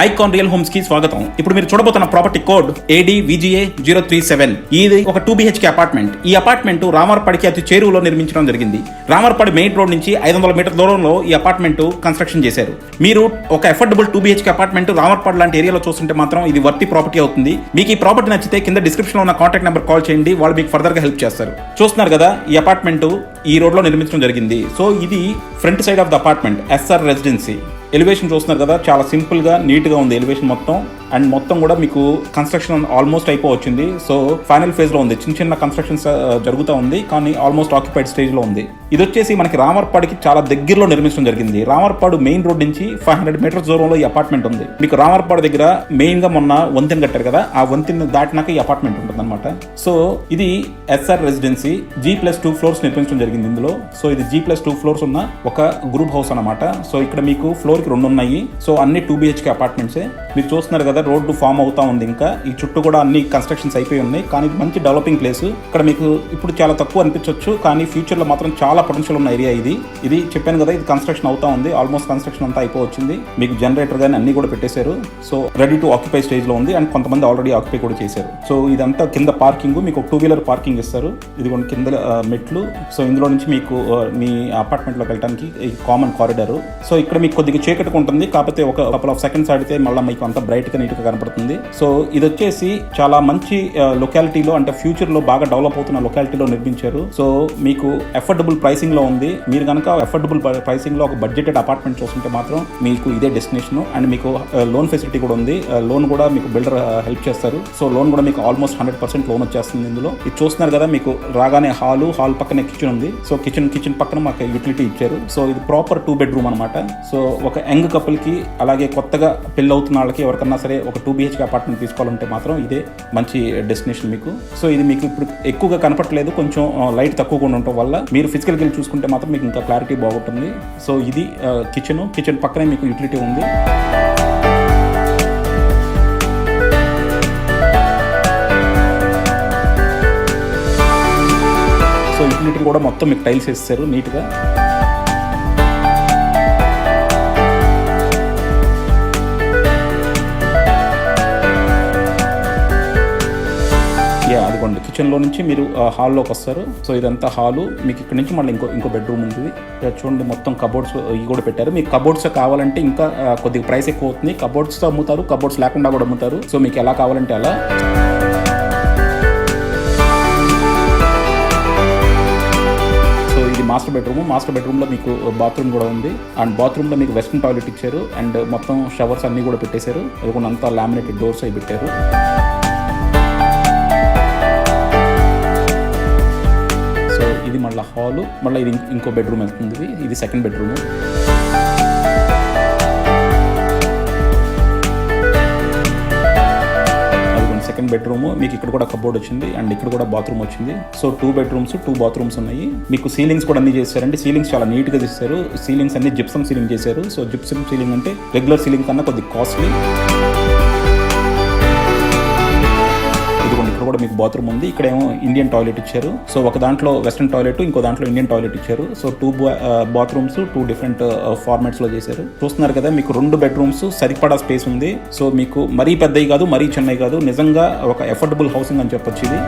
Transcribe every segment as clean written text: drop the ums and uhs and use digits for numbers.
Icon real homes కి స్వాగతం. ఇప్పుడు మీరు చూడబోతున్న ప్రాపర్టీ కోడ్ ADVGA 037. ఇది ఒక 2 BHK అపార్ట్మెంట్. ఈ అపార్ట్మెంట్ రామర్పాడికి అతి చేరువలో నిర్మించడం జరిగింది. రామర్పాడి మెయిన్ రోడ్ నుంచి 500 మీటర్ల దూరంలో ఈ అపార్ట్మెంట్ కన్స్ట్రక్షన్ చేశారు. మీరు ఒక అఫోర్డబుల్ 2 BHK అపార్ట్మెంట్ రామర్పాడి లాంటి ఏరియాలో చూస్తుంటే మాత్రం ఇది వర్తి ప్రాపర్టీ అవుతుంది. మీకు ఈ ప్రాపర్టీ నచ్చితే కింద డిస్క్రిప్షన్ లో ఉన్న కాంటాక్ట్ నెంబర్ కాల్ చేయండి, వాళ్ళు మీకు ఫర్దర్ గా హెల్ప్ చేస్తారు. చూస్తున్నారు కదా, ఈ అపార్ట్మెంట్ ఈ రోడ్ లో నిర్మించడం జరిగింది. సో ఇది front side of the apartment, SR residency. Elevation చూస్తున్నారు కదా, చాలా సింపుల్ గా నీట్ గా ఉంది ఎలివేషన్ మొత్తం. అండ్ మొత్తం కూడా మీకు కన్స్ట్రక్షన్ ఆల్మోస్ట్ అయిపోవచ్చింది. సో ఫైనల్ ఫేజ్ లో ఉంది, చిన్న చిన్న కన్స్ట్రక్షన్స్ జరుగుతూ ఉంది, కానీ ఆల్మోస్ట్ ఆక్యుపైడ్ స్టేజ్ లో ఉంది. ఇది వచ్చేసి మనకి రామర్పాడికి చాలా దగ్గరలో నిర్మించడం జరిగింది. రామర్పాడు మెయిన్ రోడ్ నుంచి 500 మీటర్స్ దూరంలో ఈ అపార్ట్మెంట్ ఉంది. మీకు రామర్పాడు దగ్గర మెయిన్ గా మొన్న వంతెన కట్టారు కదా, ఆ వంతెన దాటినాక ఈ అపార్ట్మెంట్ ఉంటుంది అనమాట. సో ఇది SR రెసిడెన్సీ, G+2 ఫ్లోర్స్ నిర్మించడం జరిగింది ఇందులో. సో ఇది G+2 ఫ్లోర్స్ ఉన్న ఒక గ్రూప్ హౌస్ అనమాట. సో ఇక్కడ మీకు ఫ్లోర్ కి 2 ఉన్నాయి. సో అన్ని 2 BHK అపార్ట్మెంట్సే. మీరు చూస్తున్నారు కదా, రోడ్డు ఫామ్ అవుతా ఉంది. ఇంకా ఈ చుట్టూ కూడా అన్ని కన్స్ట్రక్షన్స్ అయిపోయి ఉన్నాయి, కానీ మంచి డెవలపింగ్ ప్లేస్. ఇక్కడ మీకు ఇప్పుడు చాలా తక్కువ అనిపించవచ్చు, కానీ ఫ్యూచర్ లో మాత్రం చాలా పొటెన్షియల్ ఉన్న ఏరియా ఇది చెప్పాను కదా, ఇది కన్స్ట్రక్షన్ అవుతా ఉంది. ఆల్మోస్ట్ కన్స్ట్రక్షన్ అంతా అయిపోవచ్చింది. మీకు జనరేటర్ గానీ అన్ని కూడా పెట్టేశారు. So ready to occupy stage లో ఉంది. అండ్ కొంతమంది ఆల్రెడీ ఆక్యుపై కూడా చేశారు. సో ఇదంతా కింద పార్కింగ్, మీకు 2 వీలర్ పార్కింగ్ ఇస్తారు. ఇది కొన్ని కింద మెట్లు. సో ఇందులో నుంచి మీకు మీ అపార్ట్మెంట్ లోకి వెళ్ళడానికి కామన్ కారిడార్. సో ఇక్కడ మీకు కొద్దిగా చీకటిగా ఉంటుంది, కాకపోతే ఒక కపుల్ ఆఫ్ సెకండ్స్ ఆడితే మళ్ళీ మీకు అంతా బ్రైట్ గా నీట్ గా కనపడుతుంది. సో ఇది వచ్చేసి చాలా మంచి లొకాలిటీలో, అంటే ఫ్యూచర్ లో బాగా డెవలప్ అవుతున్న లొకాలిటీలో నిర్మించారు. సో మీకు అఫోర్డబుల్ ప్రైసింగ్ లో ఉంది. మీరు కనుక అఫోర్డబుల్ ప్రైసింగ్ లో ఒక బడ్జెటెడ్ అపార్ట్మెంట్ చూస్తుంటే మాత్రం మీకు ఇదే డెస్టినేషన్. అండ్ మీకు లోన్ ఫెసిలిటీ కూడా ఉంది. లోన్ కూడా మీకు బిల్డర్ హెల్ప్ చేస్తారు. సో లోన్ కూడా మీకు ఆల్మోస్ట్ 100% లోన్ వచ్చేస్తుంది ఇందులో. ఇది చూస్తున్నారు కదా, మీకు రాగానే హాల్ పక్కనే కిచెన్ ఉంది. సో కిచెన్ పక్కన మాకు యూటిలిటీ ఇచ్చారు. సో ఇది ప్రాపర్ 2 బెడ్రూమ్ అనమాట. సో ఒక యంగ్ కపుల్ కి, అలాగే కొత్తగా పెళ్లి అవుతున్న వాళ్ళకి ఎవరికన్నా సరే ఒక 2 BHK అపార్ట్మెంట్ తీసుకోవాలంటే మాత్రం ఇదే మంచి డెస్టినేషన్ మీకు. సో ఇది మీకు ఇప్పుడు ఎక్కువగా కనపట్లేదు, కొంచెం లైట్ తక్కువగా ఉండటం వల్ల. మీరు ఫిజికల్గా వెళ్ళి చూసుకుంటే మాత్రం మీకు ఇంకా క్లారిటీ బాగుంటుంది. సో ఇది కిచెన్ పక్కనే మీకు యూటిలిటీ ఉంది. సో యూటిలిటీ కూడా మొత్తం మీకు టైల్స్ వేస్తారు నీట్గా. అదిగోండి, కిచెన్ లో నుంచి మీరు హాల్లోకి వస్తారు. సో ఇదంతా హాలు. మీకు ఇక్కడ నుంచి మళ్ళీ ఇంకో బెడ్రూమ్ ఉంటుంది. చూడండి, మొత్తం కబోర్డ్స్ ఇవి కూడా పెట్టారు. మీకు కబోర్డ్స్ కావాలంటే ఇంకా కొద్దిగా ప్రైస్ ఎక్కువ అవుతుంది. కబోర్డ్స్ అమ్ముతారు, కబోర్డ్స్ లేకుండా కూడా అమ్ముతారు. సో మీకు ఎలా కావాలంటే అలా. ఇది మాస్టర్ బెడ్రూమ్ లో మీకు బాత్రూమ్ కూడా ఉంది. అండ్ బాత్రూమ్ లో మీకు వెస్టర్న్ టాయిలెట్ ఇచ్చారు. అండ్ మొత్తం షవర్స్ అన్ని కూడా పెట్టేశారు. అది కూడా అంతా లామినేటెడ్ డోర్స్ అవి పెట్టారు. ఇది మళ్ళీ హాలు, మళ్ళీ ఇది ఇంకో బెడ్రూమ్ వెళ్తుంది. ఇది సెకండ్ బెడ్రూమ్. సెకండ్ బెడ్రూమ్ మీకు ఇక్కడ కూడా కబోర్డ్ వచ్చింది. అండ్ ఇక్కడ కూడా బాత్రూమ్ వచ్చింది. సో 2 బెడ్రూమ్స్ 2 బాత్రూమ్స్ ఉన్నాయి. మీకు సీలింగ్స్ కూడా అన్ని చేశారండి. సీలింగ్స్ చాలా నీట్ గా చేశారు. సీలింగ్స్ అన్ని జిప్సమ్ సీలింగ్ చేశారు. సో జిప్సమ్ సీలింగ్ అంటే రెగ్యులర్ సీలింగ్ కన్నా కొద్దిగా కాస్ట్లీ. ఇక్కడ కూడా మీకు బాత్రూమ్ ఉంది. ఇక్కడ ఏమో ఇండియన్ టాయిలెట్ ఇచ్చారు. సో ఒక దాంట్లో వెస్టర్న్ టాయిలెట్, ఇంకో దాంట్లో ఇండియన్ టాయిలెట్ ఇచ్చారు. సో 2 బాత్రూమ్స్ 2 డిఫరెంట్ ఫార్మాట్స్ లో చేశారు. చూస్తున్నారు కదా, మీకు 2 బెడ్రూమ్స్ సరిపడా స్పేస్ ఉంది. సో మీకు మరీ పెద్దవి కాదు, మరీ చిన్నవి కాదు. నిజంగా ఒక అఫోర్డబుల్ హౌసింగ్ అని చెప్పొచ్చు ఇది.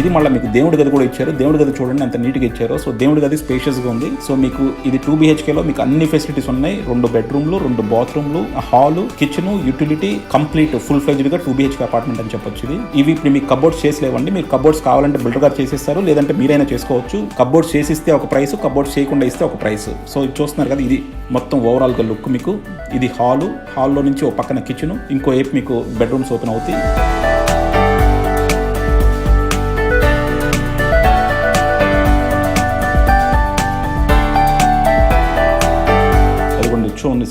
ఇది మళ్ళీ మీకు దేవుడి గది కూడా ఇచ్చారు. దేవుడి గది చూడండి ఎంత నీట్గా ఇచ్చారో. సో దేవుడి గది స్పేషియస్ గా ఉంది. సో మీకు ఇది 2 BHK లో మీకు అన్ని ఫెసిలిటీస్ ఉన్నాయి. 2 బెడ్రూమ్లు, 2 బాత్రూమ్లు, hall, kitchen, utility, complete full fledged గా 2 BHK అపార్ట్మెంట్ అని చెప్పొచ్చు ఇది. ఇవి ఇప్పుడు మీకు కబోర్డ్స్ చేసలేవండి. మీరు కబోర్డ్స్ కావాలంటే బిల్డర్ గారు చేసేస్తారు, లేదంటే మీరైనా చేసుకోవచ్చు. కబోర్డ్స్ చేసిస్తే ఒక ప్రైస్, కబోర్డ్స్ చేయకుండా ఇస్తే ఒక ప్రైస్. సో ఇది చూస్తున్నారు కదా, ఇది మొత్తం ఓవరాల్ గా లుక్ మీకు. ఇది హాల్లో నుంచి ఒక పక్కన కిచెన్, ఇంకో వైపు మీకు బెడ్రూమ్స్ ఓపెన్ అవుతాయి.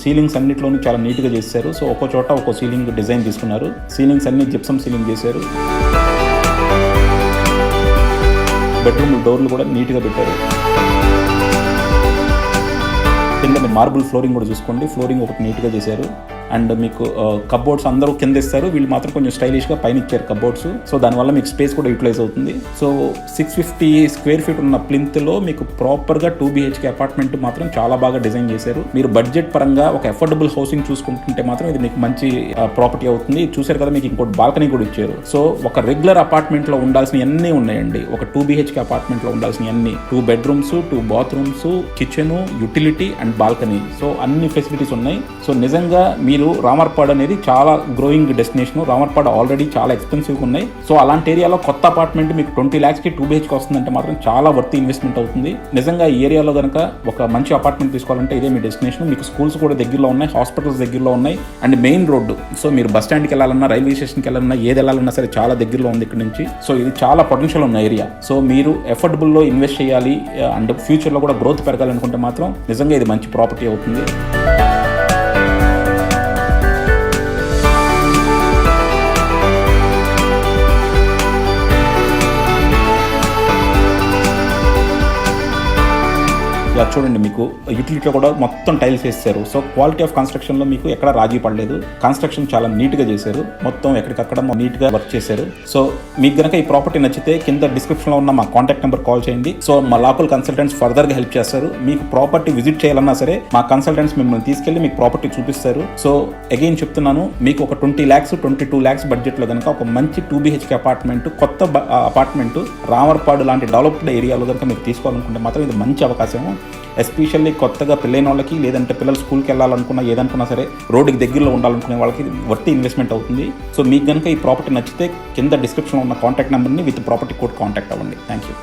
సీలింగ్స్ అన్నిట్లోనూ చాలా నీట్గా చేశారు. సో ఒక్కో చోట ఒక్కో సీలింగ్ డిజైన్ తీసుకున్నారు. సీలింగ్స్ అన్ని జిప్సమ్ సీలింగ్ చేశారు. బెడ్రూమ్ డోర్లు కూడా నీట్గా పెట్టారు. కింద మార్బుల్ ఫ్లోరింగ్ కూడా చూసుకోండి. ఫ్లోరింగ్ ఒకటి నీట్గా చేశారు. అండ్ మీకు కబోర్డ్స్ అందరూ కింద ఇస్తారు, వీళ్ళు మాత్రం కొంచెం స్టైలిష్గా పైన ఇచ్చారు కబోర్డ్స్. సో దానివల్ల మీకు స్పేస్ కూడా యూటిలైజ్ అవుతుంది. సో 650 స్క్వేర్ ఫీట్ ఉన్న ప్లింత్లో మీకు ప్రాపర్గా 2 BHK అపార్ట్మెంట్ మాత్రం చాలా బాగా డిజైన్ చేశారు. మీరు బడ్జెట్ పరంగా ఒక అఫోర్డబుల్ హౌసింగ్ చూసుకుంటుంటే మాత్రం ఇది మీకు మంచి ప్రాపర్టీ అవుతుంది. చూసారు కదా, మీకు ఇంకోటి బాల్కనీ కూడా ఇచ్చారు. సో ఒక రెగ్యులర్ అపార్ట్మెంట్ లో ఉండాల్సిన అన్నీ ఉన్నాయండి. ఒక 2 BHK అపార్ట్మెంట్ లో ఉండాల్సిన అన్ని 2 bedrooms, 2 bathrooms, kitchen, utility and balcony. So అన్ని ఫెసిలిటీస్ ఉన్నాయి. సో నిజంగా మీరు రామర్పాడు అనేది చాలా గ్రోయింగ్ డెస్టినేషన్. రామర్పాడు ఆల్రెడీ చాలా ఎక్స్పెన్సివ్ ఉన్నాయి. సో అలాంటి ఏరియాలో కొత్త అపార్ట్మెంట్ మీకు 20 lakhs కి 2 BHK వస్తుందంటే మాత్రం చాలా వర్త్ ఇన్వెస్ట్మెంట్ అవుతుంది. నిజంగా ఈ ఏరియాలో కనుక ఒక మంచి అపార్ట్మెంట్ తీసుకోవాలంటే ఇదే మీ డెస్టినేషన్. మీకు స్కూల్స్ కూడా దగ్గరలో ఉన్నాయి, హాస్పిటల్స్ దగ్గరలో ఉన్నాయి అండ్ మెయిన్ రోడ్డు. సో మీరు బస్ స్టాండ్కి వెళ్ళాలన్నా, రైల్వే స్టేషన్కి వెళ్ళాలన్నా, ఏది వెళ్ళాలన్నా సరే చాలా దగ్గరలో ఉంది ఇక్కడ నుంచి. సో ఇది చాలా పొటెన్షియల్ ఉన్న ఏరియా. సో మీరు ఎఫోర్డబుల్లో ఇన్వెస్ట్ చేయాలి అండ్ ఫ్యూచర్లో కూడా గ్రోత్ పెరగాలనుకుంటే మాత్రం నిజంగా ఇది మంచి ప్రాపర్టీ అవుతుంది. చూడండి, మీకు యూటిలిటీలో కూడా మొత్తం టైల్స్ వేస్తారు. సో క్వాలిటీ ఆఫ్ కన్స్ట్రక్షన్లో మీకు ఎక్కడ రాజీ పడలేదు. కన్స్ట్రక్షన్ చాలా నీట్గా చేశారు, మొత్తం ఎక్కడికక్కడ నీట్గా వర్క్ చేశారు. సో మీకు కనుక ఈ ప్రాపర్టీ నచ్చితే కింద డిస్క్రిప్షన్లో ఉన్న మా కాంటాక్ట్ నెంబర్ కాల్ చేయండి. సో మా లోకల్ కన్సల్టెంట్స్ ఫర్దర్గా హెల్ప్ చేస్తారు. మీకు ప్రాపర్టీ విజిట్ చేయాలన్నా సరే మా కన్సల్టెంట్స్ మిమ్మల్ని తీసుకెళ్లి మీకు ప్రాపర్టీ చూపిస్తారు. సో అగైన్ చెప్తున్నాను, మీకు ఒక 20 lakhs 22 lakhs బడ్జెట్లో కనుక ఒక మంచి 2 BHK అపార్ట్మెంట్, కొత్త అపార్ట్మెంట్ రామర్పాడు లాంటి డెవలప్డ్ ఏరియాలో కనుక మీరు తీసుకోవాలనుకుంటే మాత్రం ఇది మంచి అవకాశం. ఎస్పెషల్లీ కొత్తగా పెళ్ళైన వాళ్ళకి, లేదంటే పిల్లలు స్కూల్కి వెళ్ళాలనుకున్నా, ఏదనుకున్నా సరే రోడ్డుకి దగ్గరలో ఉండాలనుకునే వాళ్ళకి వర్తి ఇన్వెస్ట్మెంట్ అవుతుంది. సో మీకు కనుక ఈ ప్రాపర్టీ నచ్చితే కింద డిస్క్రిప్షన్లో ఉన్న కాంటాక్ట్ నెంబర్ని విత్ ప్రాపర్టీ కోడ్ కాంటాక్ట్ అవ్వండి. Thank you.